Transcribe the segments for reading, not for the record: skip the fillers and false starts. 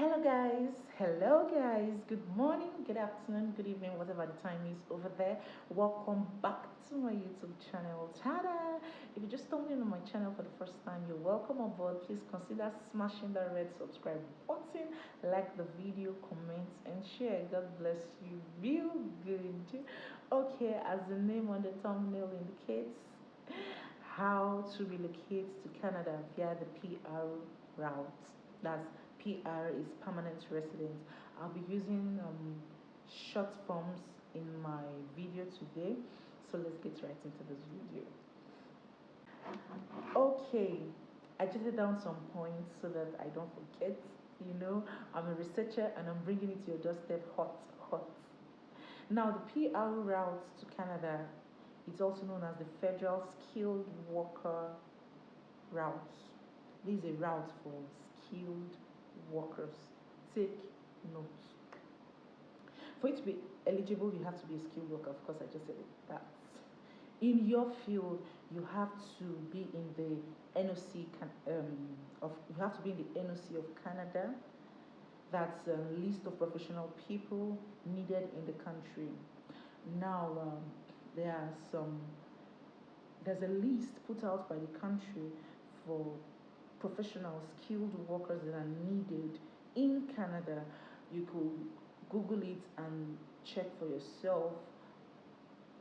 Hello guys, good morning, good afternoon, good evening, whatever the time is over there. Welcome back to my YouTube channel. Tada! If you just stumbled in on my channel for the first time, you're welcome aboard. Please consider smashing that red subscribe button, like the video, comment and share. God bless you real good. Okay, as the name on the thumbnail indicates, how to relocate to Canada via the PR route. That's PR is permanent resident. I'll be using short forms in my video today. So let's get right into this video. Okay, I jotted down some points so that I don't forget. You know, I'm a researcher and I'm bringing it to your doorstep hot. Now, the PR route to Canada is also known as the Federal Skilled Worker Route. This is a route for skilled workers. Take note. For you to be eligible, you have to be a skilled worker. Of course, I just said it. That in your field, you have to be in the NOC you have to be in the NOC of Canada. That's a list of professional people needed in the country. Now, there's a list put out by the country for professional skilled workers that are needed in Canada. You could Google it and check for yourself.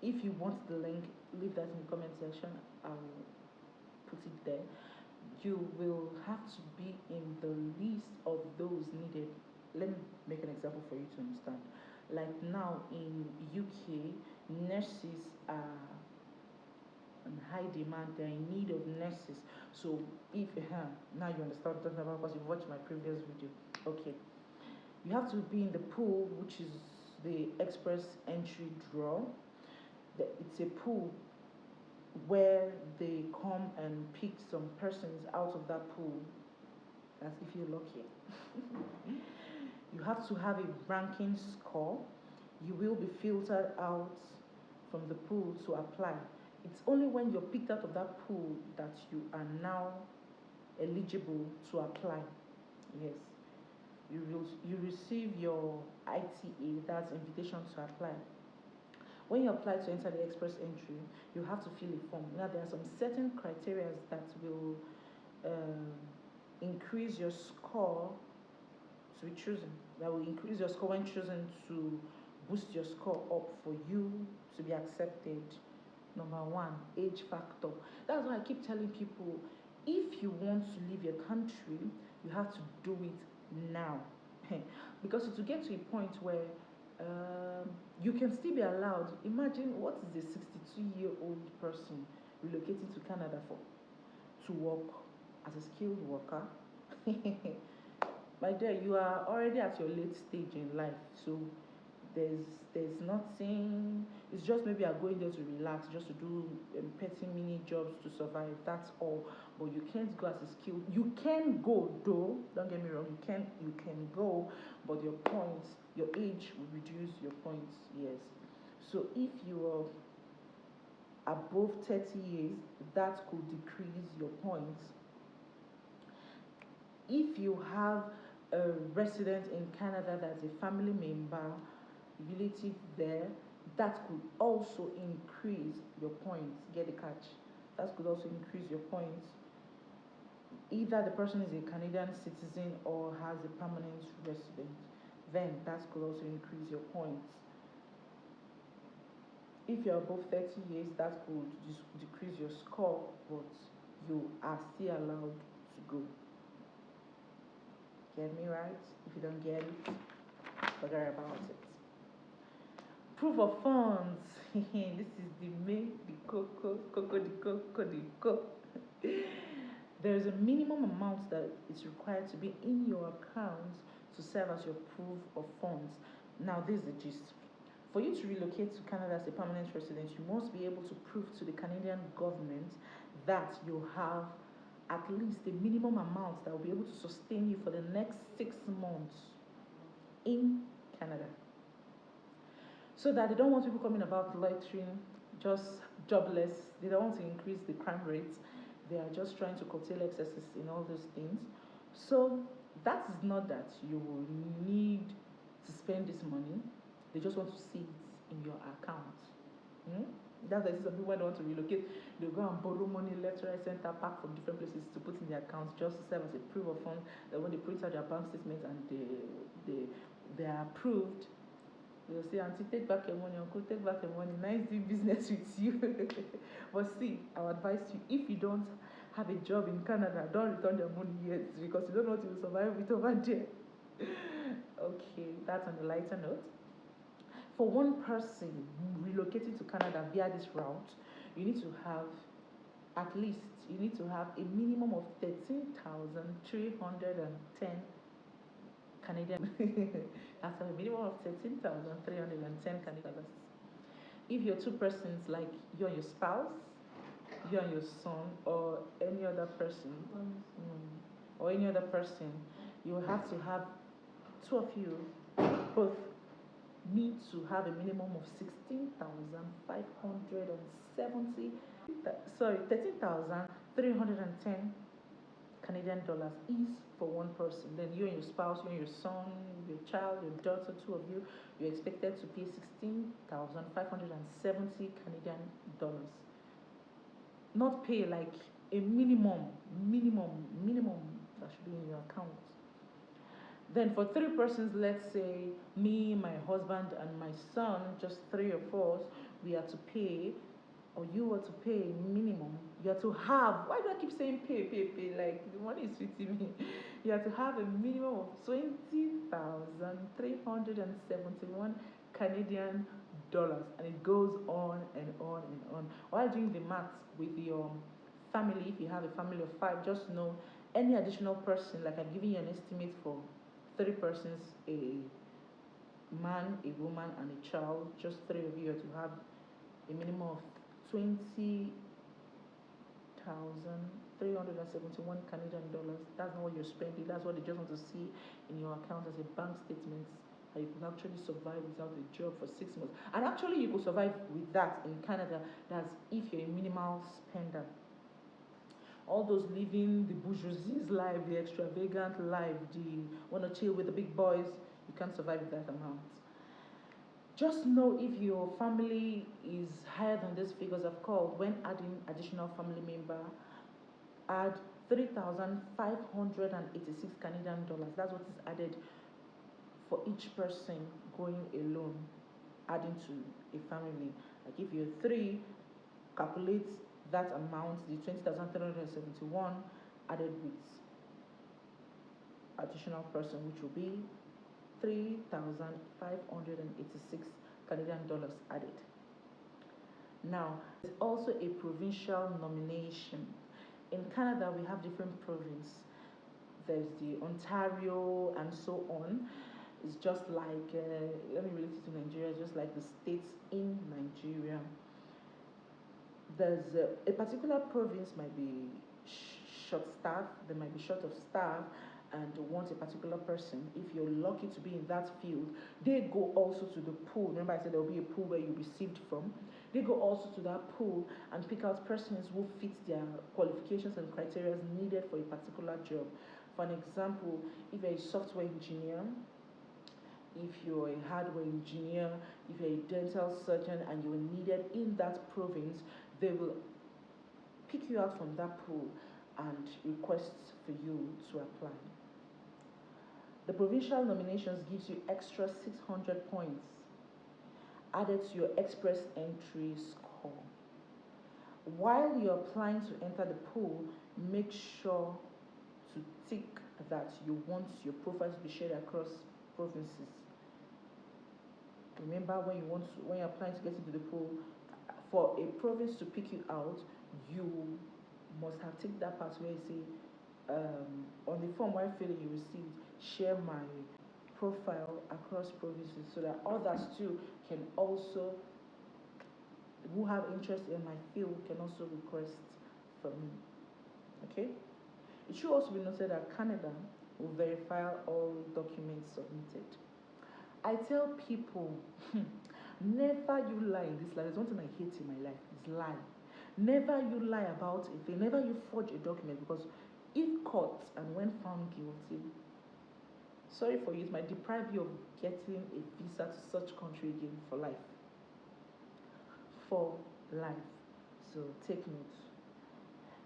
If you want the link, leave that in the comment section. I'll put it there. You will have to be in the list of those needed. Let me make an example for you to understand. Like now in UK, nurses are in high demand. They're in need of nurses. So if now you understand what I'm talking about because you've watched my previous video. Okay, you have to be in the pool, which is the express entry draw. It's a pool where they come and pick some persons out of that pool. That's if you're lucky. You have to have a ranking score. You will be filtered out from the pool to apply. It's only when you're picked out of that pool that you are now eligible to apply. Yes, you receive your ITA, that's invitation to apply. When you apply to enter the express entry, you have to fill a form. Now there are some certain criteria that will increase your score to be chosen. That will increase your score when chosen to boost your score up for you to be accepted. Number one, age factor. That's why I keep telling people, if you want to leave your country, you have to do it now. Because to get to a point where you can still be allowed. Imagine, what is a 62-year-old person relocating to Canada for? To work as a skilled worker? My dear, you are already at your late stage in life, so there's nothing. It's just maybe you're going there to relax, just to do petty mini jobs to survive. That's all. But you can't go as a skilled. You can go though. Don't get me wrong. You can go, but your points, your age will reduce your points. Yes. So if you are above 30 years, that could decrease your points. If you have a resident in Canada that's a family member, relative there, that could also increase your points. Get the catch? That could also increase your points. Either the person is a Canadian citizen or has a permanent resident, then that could also increase your points. If you're above 30 years, that could decrease your score, but you are still allowed to go. Get me right? If you don't get it, forget about it. Proof of funds. This is the coco. There's a minimum amount that is required to be in your account to serve as your proof of funds. Now, this is the gist. For you to relocate to Canada as a permanent resident, you must be able to prove to the Canadian government that you have at least a minimum amount that will be able to sustain you for the next 6 months in Canada. So that they don't want people coming about loitering, just jobless. They don't want to increase the crime rates. They are just trying to curtail excesses in all those things. So That is not that you will need to spend this money. They just want to see it in your account. Hmm? That's why some people don't want to relocate. They go and borrow money left, right, center, back from different places to put in their accounts just to serve as a proof of funds. That when they print out their bank statements and they are approved, they'll say, Auntie, take back your money, Uncle, take back your money. Nice doing business with you. But see, I'll advise you, if you don't have a job in Canada, don't return their money yet because you don't know what you will survive with over there. Okay, that's on the lighter note. For one person relocating to Canada via this route, you need to have at least a minimum of 13,310 Canadian. That's a minimum of 13,310 Canadian dollars. If you're two persons, like you and your spouse, you and your son, or any other person, you will have to have two of you both need to have a minimum of 16,570. Sorry, 13,310 Canadian dollars is for one person. Then you and your spouse, you and your son, your child, your daughter, two of you, you're expected to pay 16,570 Canadian dollars. Not pay, like a minimum that should be in your account. Then for three persons, let's say me, my husband, and my son, just three of us, we are to pay, or you are to pay minimum. You have to have, why do I keep saying pay? Like the money is fitting me. You have to have a minimum of 20,371 Canadian dollars, and it goes on and on and on. While doing the maths with your family, if you have a family of 5, just know any additional person, like I'm giving you an estimate for 3 persons, a man, a woman, and a child, just 3 of you are to have a minimum of 20,371 Canadian dollars. That's not what you're spending. That's what they just want to see in your account as a bank statement. That you can actually survive without a job for 6 months. And actually, you could survive with that in Canada. That's if you're a minimal spender. All those living the bourgeoisie's life, the extravagant life, the want to chill with the big boys, you can't survive with that amount. Just know if your family is higher than these figures I've called, when adding additional family member, add 3,586 Canadian dollars. That's what is added for each person going alone, adding to a family. Like if you're 3, calculate that amount, the 20,371 added with additional person, which will be 3,586 Canadian dollars added. Now, there's also a provincial nomination. In Canada, we have different provinces. There's the Ontario and so on. It's just like, let me relate it to Nigeria, just like the states in Nigeria. There's a particular province might be short-staffed, they might be short of staff, and want a particular person. If you're lucky to be in that field, they go also to the pool. Remember I said there will be a pool where you received from. They go also to that pool and pick out persons who fit their qualifications and criteria needed for a particular job. For an example, if you're a software engineer, if you're a hardware engineer, if you're a dental surgeon and you're needed in that province, they will pick you out from that pool and request for you to apply. The provincial nominations gives you extra 600 points added to your express entry score. While you're applying to enter the pool, make sure to tick that you want your profile to be shared across provinces. Remember, when you're applying to get into the pool, for a province to pick you out, you must have ticked that part where you say, on the form while filling you received, share my profile across provinces, so that others too can also, who have interest in my field, can also request from me. Okay? It should also be noted that Canada will verify all documents submitted. I tell people, never you lie in this life. There's one thing I hate in my life, is lie. Never you lie about a thing. Never you forge a document, because if caught and when found guilty, sorry for you, it might deprive you of getting a visa to such country again for life. For life. So take note.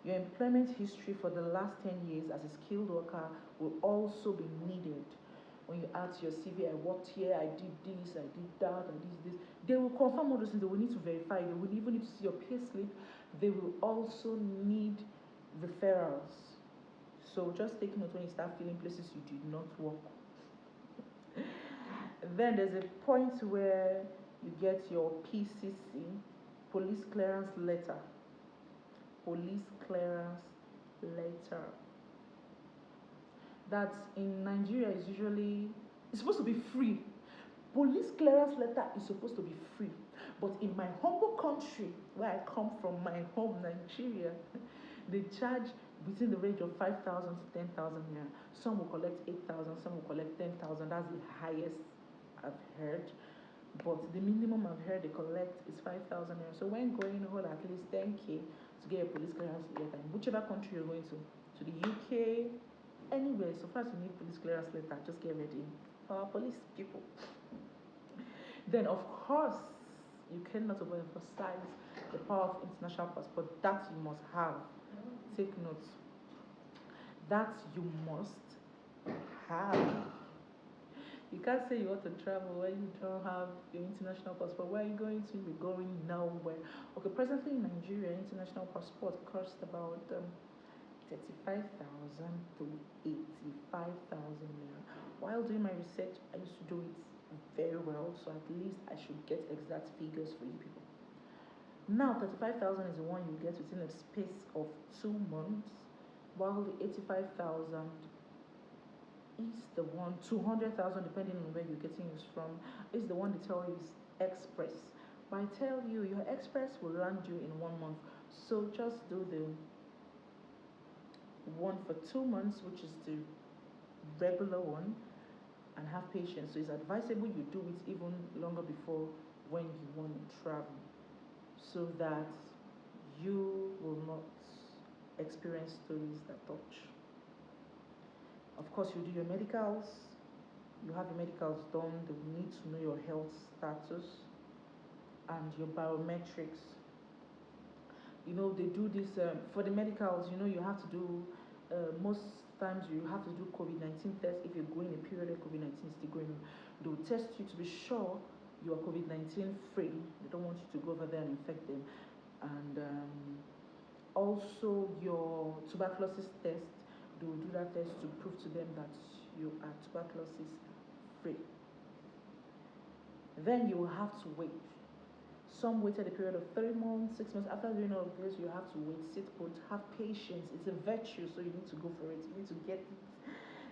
Your employment history for the last 10 years as a skilled worker will also be needed. When you add to your CV, I worked here, I did this, I did that, I did this. They will confirm all those things. They will need to verify. They will even need to see your pay slip. They will also need referrals. So just take note when you start filling places you did not work. Then there's a point where you get your PCC, police clearance letter. Police clearance letter. That's in Nigeria is usually, it's supposed to be free. Police clearance letter is supposed to be free. But in my humble country, where I come from, my home, Nigeria, they charge between the range of 5,000 to 10,000 naira. Some will collect 8,000, some will collect 10,000. That's the highest I've heard. But the minimum I've heard they collect is 5,000 naira. So when going hold at least 10K to get a police clearance letter, in whichever country you're going to the UK, anywhere, so far as you need police clearance letter, just get ready. Our police people. Then, of course, you cannot overemphasize the power of international passport. That you must have. Take note. That you must have. You can't say you want to travel when you don't have your international passport. Where are you going to? You're going nowhere. Okay, presently in Nigeria, international passport costs about 35,000 to 85,000 naira. While doing my research, I used to do it very well, so at least I should get exact figures for you people. Now, 35,000 is the one you get within a space of 2 months, while the 85,000 is the one, 200,000 depending on where you're getting it from, is the one they tell you is express. But I tell you, your express will land you in 1 month. So just do the one for 2 months, which is the regular one, and have patience. So it's advisable you do it even longer before when you want to travel, so that you will not experience stories that touch. Of course, you do your medicals. You have your medicals done. They will need to know your health status and your biometrics. You know, they do this for the medicals. You know, you have to do most times you have to do COVID-19 test if you're going a period of COVID-19 still going on. They will test you to be sure you are COVID-19 free. They don't want you to go over there and infect them. And also your tuberculosis test. They will do that test to prove to them that you are tuberculosis free. Then you will have to wait. Some waited a period of 3 months, 6 months. After doing all of this, you have to wait, sit put, have patience. It's a virtue, so you need to go for it. You need to get it.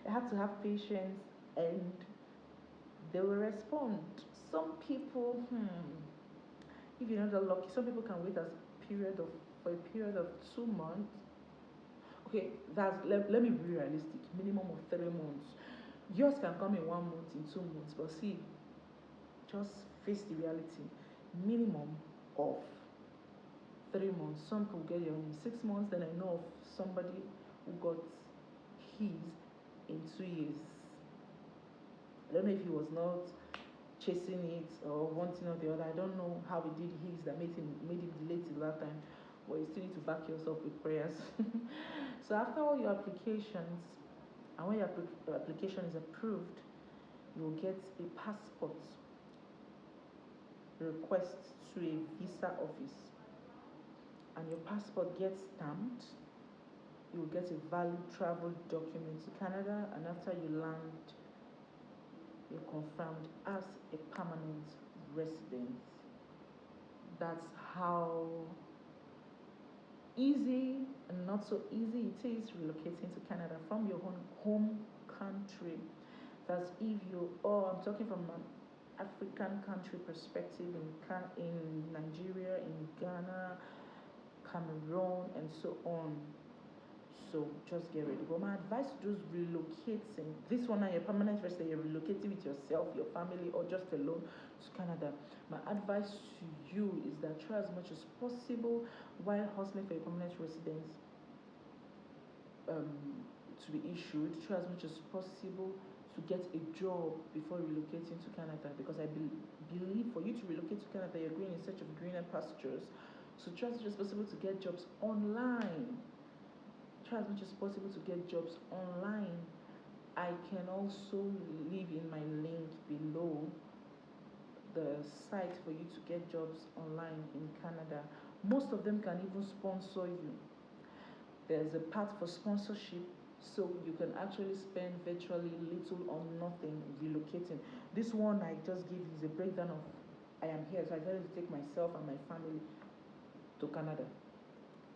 You have to have patience, and they will respond. Some people, if you're not that lucky, some people can wait for a period of 2 months. Okay, let me be realistic. Minimum of 3 months. Yours can come in 1 month, in 2 months, but see, just face the reality. Minimum of 3 months. Some people get it in 6 months. Then I know of somebody who got his in 2 years. I don't know if he was not chasing it or wanting or the other. I don't know how he did his that made him delay till that time. But you still need to back yourself with prayers. So after all your applications, and when your application is approved, you will get a passport request to a visa office, and your passport gets stamped. You will get a valid travel document to Canada, and after you land, you're confirmed as a permanent resident. That's how easy and not so easy it is relocating to Canada from your home country. That's if I'm talking from an African country perspective, in Nigeria, in Ghana, Cameroon, and so on. So just get ready. But my advice to those relocating, this one now you're permanent resident, you're relocating with yourself, your family, or just alone to Canada. My advice to you is that try as much as possible while hustling for your permanent residence to be issued. Try as much as possible to get a job before relocating to Canada, because I believe for you to relocate to Canada, you're going in search of greener pastures. So try as much as possible to get jobs online. Try as much as possible to get jobs online. I can also leave in my link below the site for you to get jobs online in Canada. Most of them can even sponsor you. There's a part for sponsorship, so you can actually spend virtually little or nothing relocating. This one I just gave you is a breakdown of I am here, so I decided to take myself and my family to Canada.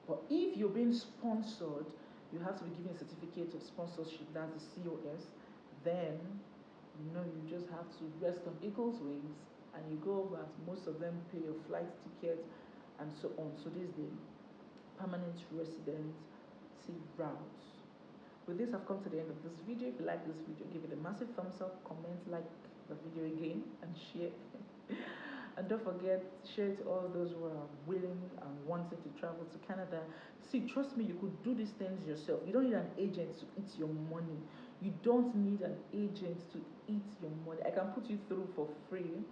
But if you're being sponsored, you have to be given a certificate of sponsorship, that's the COS. Then you just have to rest on eagle's wings and you go over. Most of them pay your flight ticket and so on. So this is the permanent residency route. With this, I've come to the end of this video. If you like this video, give it a massive thumbs up, comment, like the video again, and share. And don't forget, share it to all those who are willing and wanting to travel to Canada. See, trust me, you could do these things yourself. You don't need an agent to eat your money. You don't need an agent to eat your money. I can put you through for free,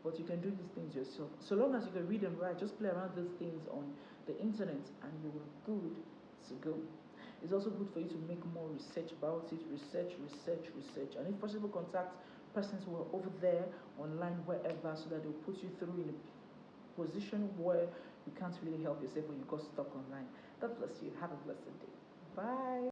but you can do these things yourself. So long as you can read and write, just play around these things on the internet and you are good to go. It's also good for you to make more research about it. Research. And if possible, contact persons who are over there, online, wherever, so that they'll put you through in a position where you can't really help yourself when you got stuck online. God bless you. Have a blessed day. Bye.